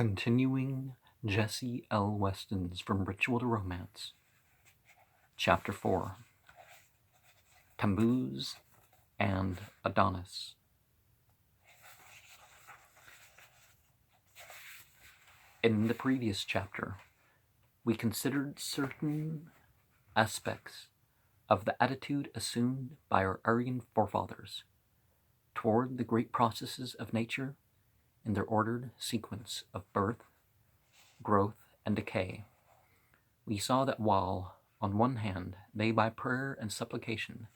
Continuing Jessie L. Weston's From Ritual to Romance. Chapter 4. Tammuz and Adonis. In the previous chapter, we considered certain aspects of the attitude assumed by our Aryan forefathers toward the great processes of nature in their ordered sequence of birth, growth, and decay. We saw that while, on one hand, they by prayer and supplication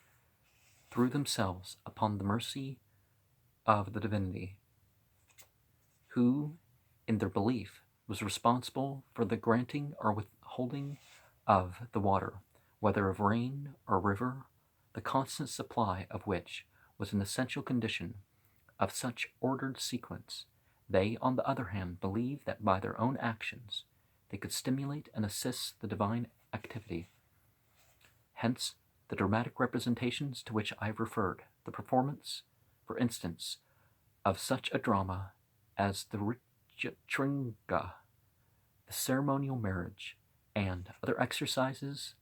threw themselves upon the mercy of the divinity, who, in their belief, was responsible for the granting or withholding of the water, whether of rain or river, the constant supply of which was an essential condition of such ordered sequence, they, on the other hand, believed that by their own actions they could stimulate and assist the divine activity. Hence, the dramatic representations to which I have referred, the performance, for instance, of such a drama as the Ritringa, the ceremonial marriage, and other exercises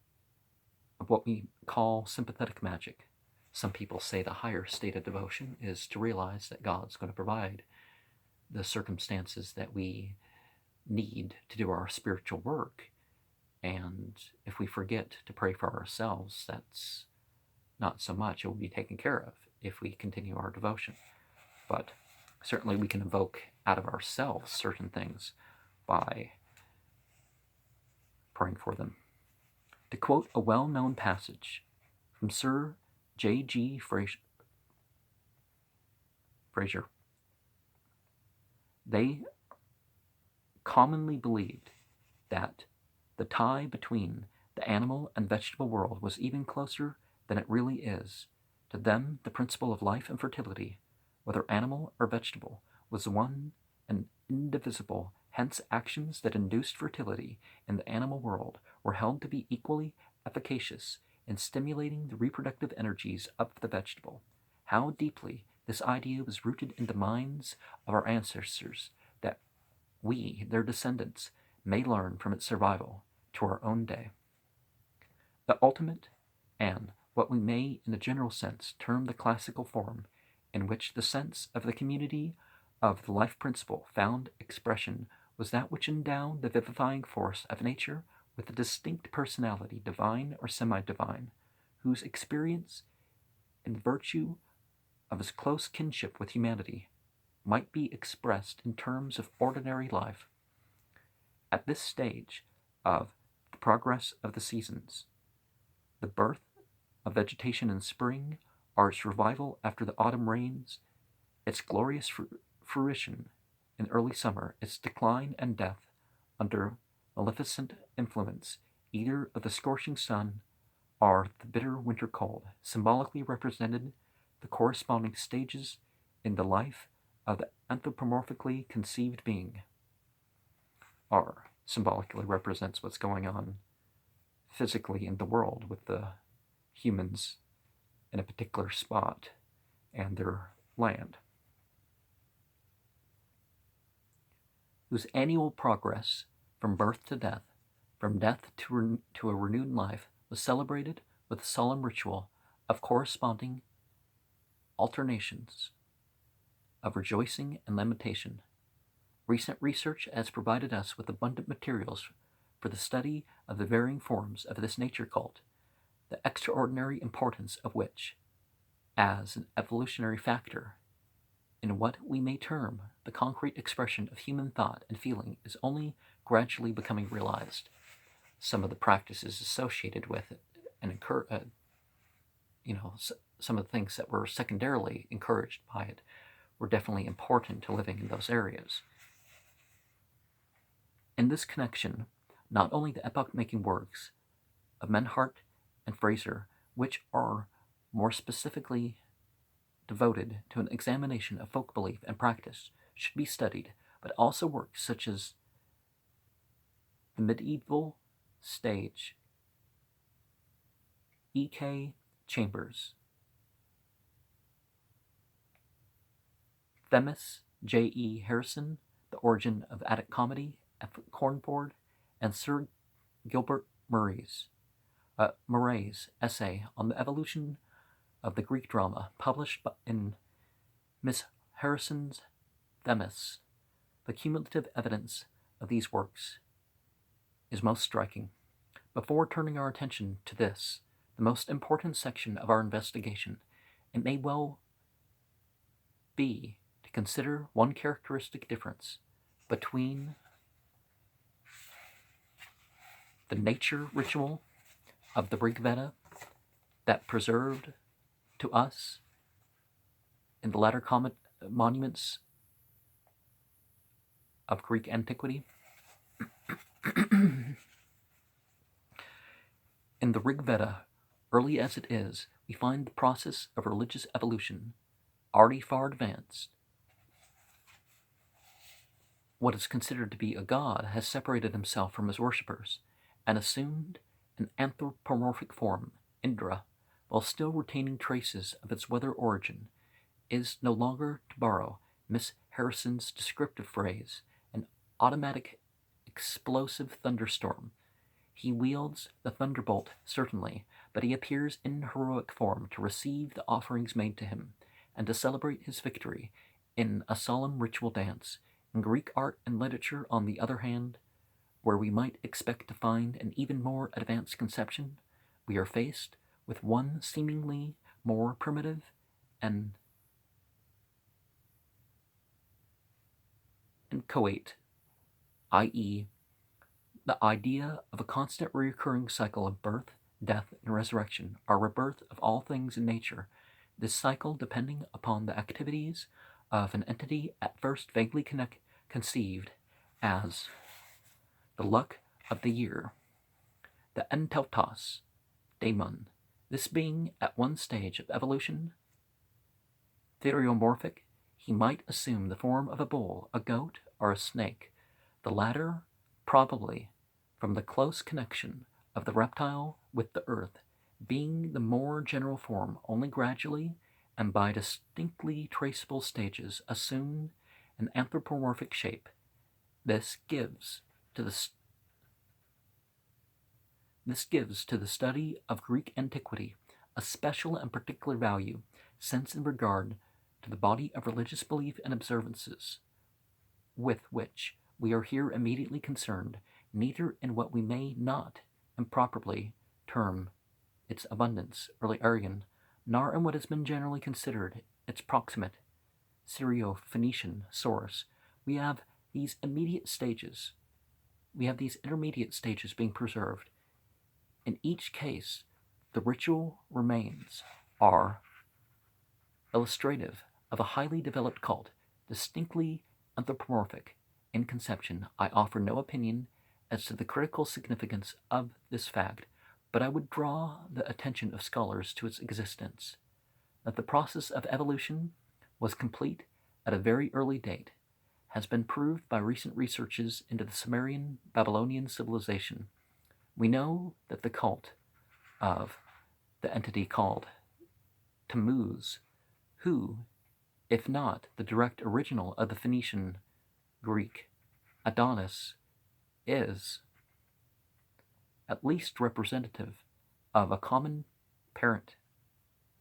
of what we call sympathetic magic. Some people say the higher state of devotion is to realize that God's going to provide the circumstances that we need to do our spiritual work. And if we forget to pray for ourselves, that's not so much. It will be taken care of if we continue our devotion. But certainly we can evoke out of ourselves certain things by praying for them. To quote a well-known passage from Sir J.G. Fraser, they commonly believed that the tie between the animal and vegetable world was even closer than it really is. To them, the principle of life and fertility, whether animal or vegetable, was one and indivisible. Hence, actions that induced fertility in the animal world were held to be equally efficacious in stimulating the reproductive energies of the vegetable. How deeply this idea was rooted in the minds of our ancestors that we, their descendants, may learn from its survival to our own day. The ultimate, and what we may in a general sense term the classical form, in which the sense of the community of the life principle found expression, was that which endowed the vivifying force of nature with a distinct personality, divine or semi-divine, whose experience, in virtue of his close kinship with humanity, might be expressed in terms of ordinary life. At this stage of the progress of the seasons, the birth of vegetation in spring, or its revival after the autumn rains, its glorious fruition in early summer, its decline and death under maleficent influence either of the scorching sun or the bitter winter cold, symbolically represented the corresponding stages in the life of the anthropomorphically conceived being, or symbolically represents what's going on physically in the world with the humans in a particular spot and their land, whose annual progress from birth to death, from death to a renewed life, was celebrated with a solemn ritual of corresponding alternations of rejoicing and lamentation. Recent research has provided us with abundant materials for the study of the varying forms of this nature cult, the extraordinary importance of which, as an evolutionary factor in what we may term the concrete expression of human thought and feeling, is only gradually becoming realized. Some of the practices associated with it and some of the things that were secondarily encouraged by it were definitely important to living in those areas. In this connection, not only the epoch-making works of Menhart and Fraser, which are more specifically devoted to an examination of folk belief and practice, should be studied, but also works such as the medieval stage E.K. Chambers, Themis J.E. Harrison, The Origin of Attic Comedy, F. Cornford, and Sir Gilbert Murray's essay on the evolution of the Greek drama, published in Miss Harrison's Themis. The cumulative evidence of these works is most striking. Before turning our attention to this, the most important section of our investigation, it may well be to consider one characteristic difference between the nature ritual of the Rig Veda that preserved to us in the latter monuments of Greek antiquity. In the Rig Veda, early as it is, we find the process of religious evolution already far advanced. What is considered to be a god has separated himself from his worshippers and assumed an anthropomorphic form, Indra, while still retaining traces of its weather origin, is no longer, to borrow Miss Harrison's descriptive phrase, an automatic explosive thunderstorm. He wields the thunderbolt, certainly, but he appears in heroic form to receive the offerings made to him, and to celebrate his victory in a solemn ritual dance. In Greek art and literature, on the other hand, where we might expect to find an even more advanced conception, we are faced with one seemingly more primitive and inchoate, i.e., the idea of a constant recurring cycle of birth, death, and resurrection, or rebirth of all things in nature, this cycle depending upon the activities of an entity at first vaguely conceived as the luck of the year, the entautos daemon, this being at one stage of evolution theriomorphic, he might assume the form of a bull, a goat, or a snake, the latter probably from the close connection of the reptile with the earth, being the more general form, only gradually and by distinctly traceable stages assume an anthropomorphic shape. This gives to the study of Greek antiquity a special and particular value, since in regard to the body of religious belief and observances with which we are here immediately concerned, neither in what we may not improperly term its abundance, early Aryan, nor in what has been generally considered its proximate Syro-Phoenician source. We have these intermediate stages being preserved. In each case, the ritual remains are illustrative of a highly developed cult, distinctly anthropomorphic in conception. I offer no opinion as to the critical significance of this fact, but I would draw the attention of scholars to its existence. That the process of evolution was complete at a very early date has been proved by recent researches into the Sumerian Babylonian civilization. We know that the cult of the entity called Tammuz, who, if not the direct original of the Phoenician Greek Adonis, is at least representative of a common parent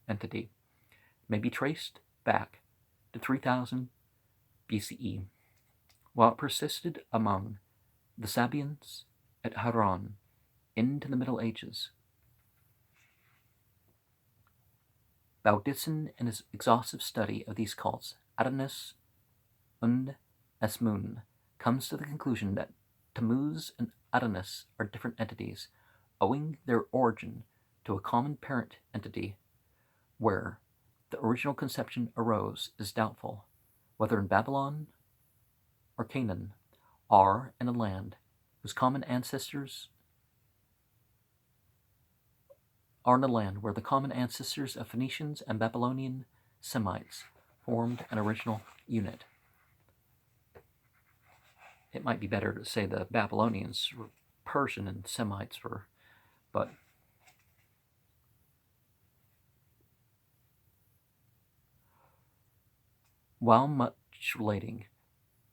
entity, may be traced back to 3000 BCE, while it persisted among the Sabians at Haran into the Middle Ages. Baudissin, in his exhaustive study of these cults, Adonis und Esmun, comes to the conclusion that Tammuz and Adonis are different entities, owing their origin to a common parent entity. Where the original conception arose is doubtful, whether in Babylon or Canaan, or in a land whose common ancestors are in a land where the common ancestors of Phoenicians and Babylonian Semites formed an original unit. It might be better to say the Babylonians were Persian and Semites were, but while much relating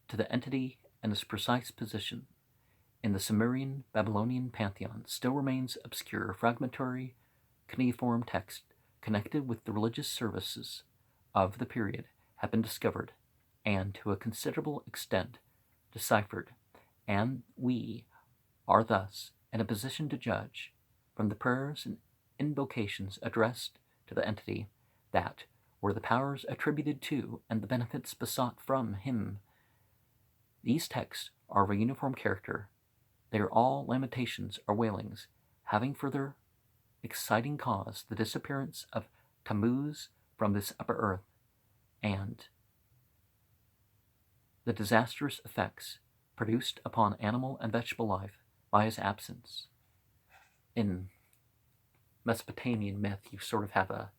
to the entity and its precise position in the Sumerian Babylonian pantheon still remains obscure, fragmentary, cuneiform text connected with the religious services of the period have been discovered and to a considerable extent deciphered, and we are thus in a position to judge from the prayers and invocations addressed to the entity that were the powers attributed to and the benefits besought from him. These texts are of a uniform character. They are all lamentations or wailings, having for their exciting cause the disappearance of Tammuz from this upper earth, and the disastrous effects produced upon animal and vegetable life by his absence. In Mesopotamian myth, you sort of have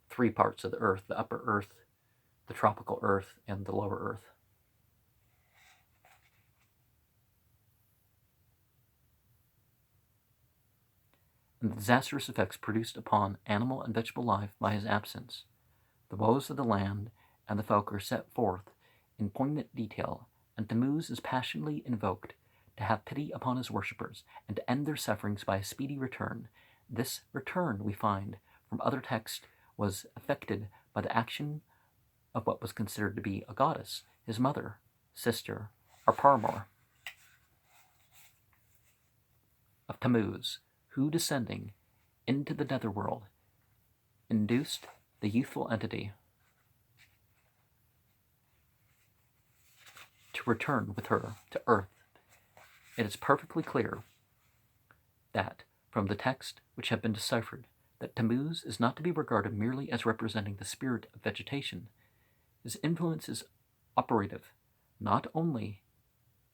three parts of the earth: the upper earth, the tropical earth, and the lower earth. And the disastrous effects produced upon animal and vegetable life by his absence. The woes of the land and the folk are set forth in poignant detail, and Tammuz is passionately invoked to have pity upon his worshippers and to end their sufferings by a speedy return. This return, we find from other texts, was effected by the action of what was considered to be a goddess, his mother, sister, or paramour of Tammuz, who, descending into the netherworld, induced the youthful entity to return with her to earth. It is perfectly clear that, from the text which have been deciphered, that Tammuz is not to be regarded merely as representing the spirit of vegetation. His influence is operative not only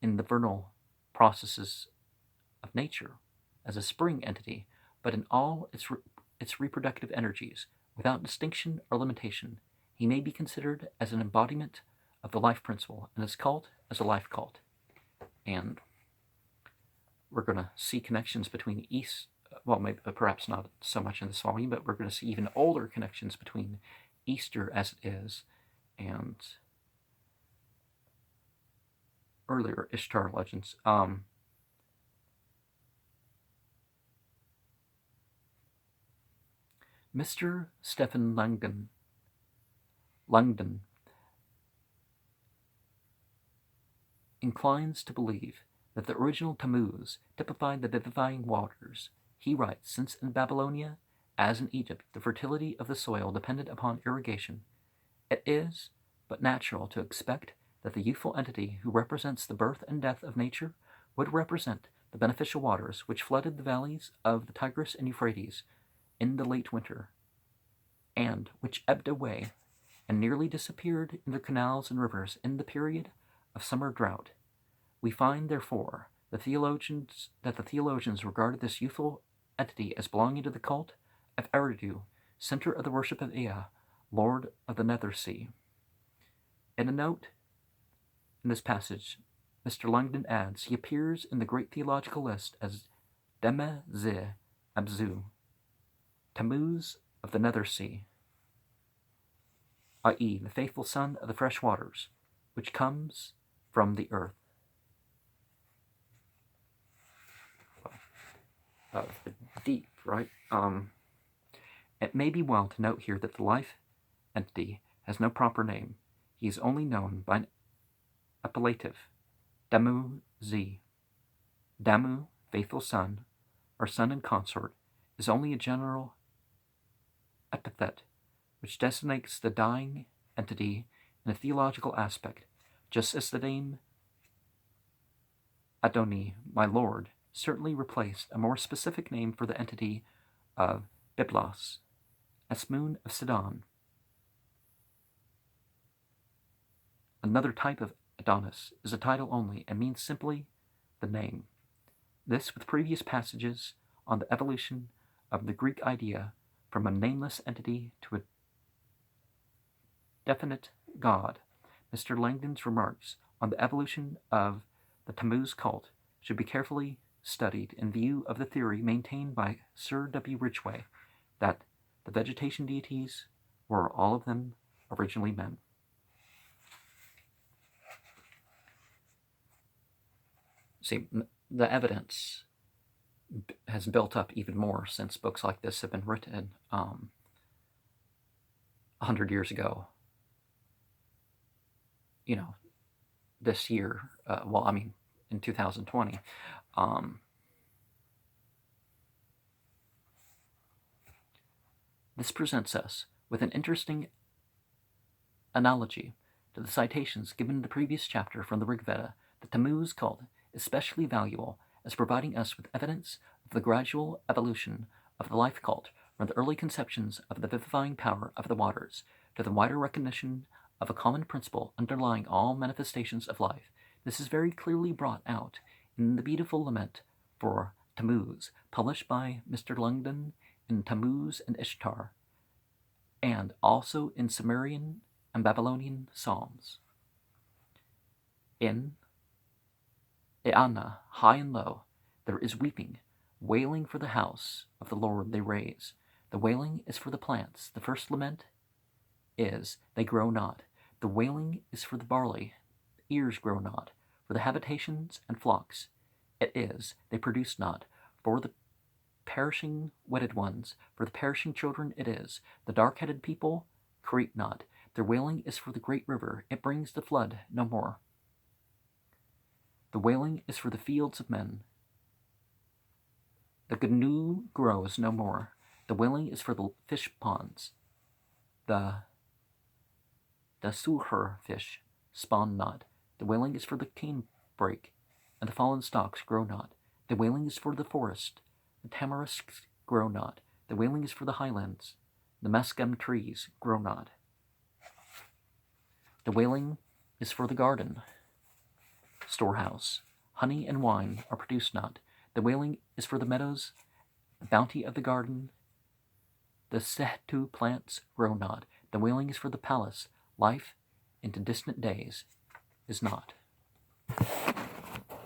in the vernal processes of nature as a spring entity, but in all its reproductive energies, without distinction or limitation. He may be considered as an embodiment of the life principle, and his cult as a life cult. And we're going to see connections between maybe, perhaps not so much in this volume, but we're going to see even older connections between Easter as it is and earlier Ishtar legends. Mr. Stephen Langdon inclines to believe that the original Tammuz typified the vivifying waters. He writes, since in Babylonia, as in Egypt, the fertility of the soil depended upon irrigation, it is but natural to expect that the youthful entity who represents the birth and death of nature would represent the beneficial waters which flooded the valleys of the Tigris and Euphrates in the late winter, and which ebbed away and nearly disappeared in the canals and rivers in the period of summer drought. We find, therefore, that the theologians regarded this youthful entity as belonging to the cult of Eridu, center of the worship of Ea, lord of the Nether Sea. In a note in this passage, Mr. Langdon adds, he appears in the great theological list as Deme Ze Abzu, Tammuz of the Nether Sea, i.e., the faithful son of the fresh waters, which comes from the earth. The deep, right? It may be well to note here that the life entity has no proper name. He is only known by an appellative, Damu Z. Damu, faithful son, or son and consort, is only a general epithet which designates the dying entity in a theological aspect, just as the name Adoni, my lord, certainly replaced a more specific name for the entity of Byblos, Asmoon of Sidon. Another type of Adonis is a title only and means simply the name. This, with previous passages on the evolution of the Greek idea from a nameless entity to a definite god. Mr. Langdon's remarks on the evolution of the Tammuz cult should be carefully studied in view of the theory maintained by Sir W. Ridgway that the vegetation deities were all of them originally men. See, the evidence has built up even more since books like this have been written 100 years ago. This year, in 2020. This presents us with an interesting analogy to the citations given in the previous chapter from the Rig Veda. The Tammuz cult is especially valuable as providing us with evidence of the gradual evolution of the life cult from the early conceptions of the vivifying power of the waters to the wider recognition of a common principle underlying all manifestations of life. This is very clearly brought out in the beautiful lament for Tammuz, published by Mr. Langdon in Tammuz and Ishtar, and also in Sumerian and Babylonian psalms. In Eanna, high and low, there is weeping, wailing for the house of the Lord they raise. The wailing is for the plants. The first lament is, they grow not. The wailing is for the barley, ears grow not. For the habitations and flocks, it is, they produce not. For the perishing wedded ones, for the perishing children it is. The dark-headed people create not. Their wailing is for the great river, it brings the flood no more. The wailing is for the fields of men. The gnu grows no more. The wailing is for the fish ponds. The suher fish spawn not. The wailing is for the canebrake, and the fallen stalks grow not. The wailing is for the forest. The tamarisks grow not. The wailing is for the highlands. The mescam trees grow not. The wailing is for the garden storehouse. Honey and wine are produced not. The wailing is for the meadows, the bounty of the garden. The setu plants grow not. The wailing is for the palace. Life into distant days is not.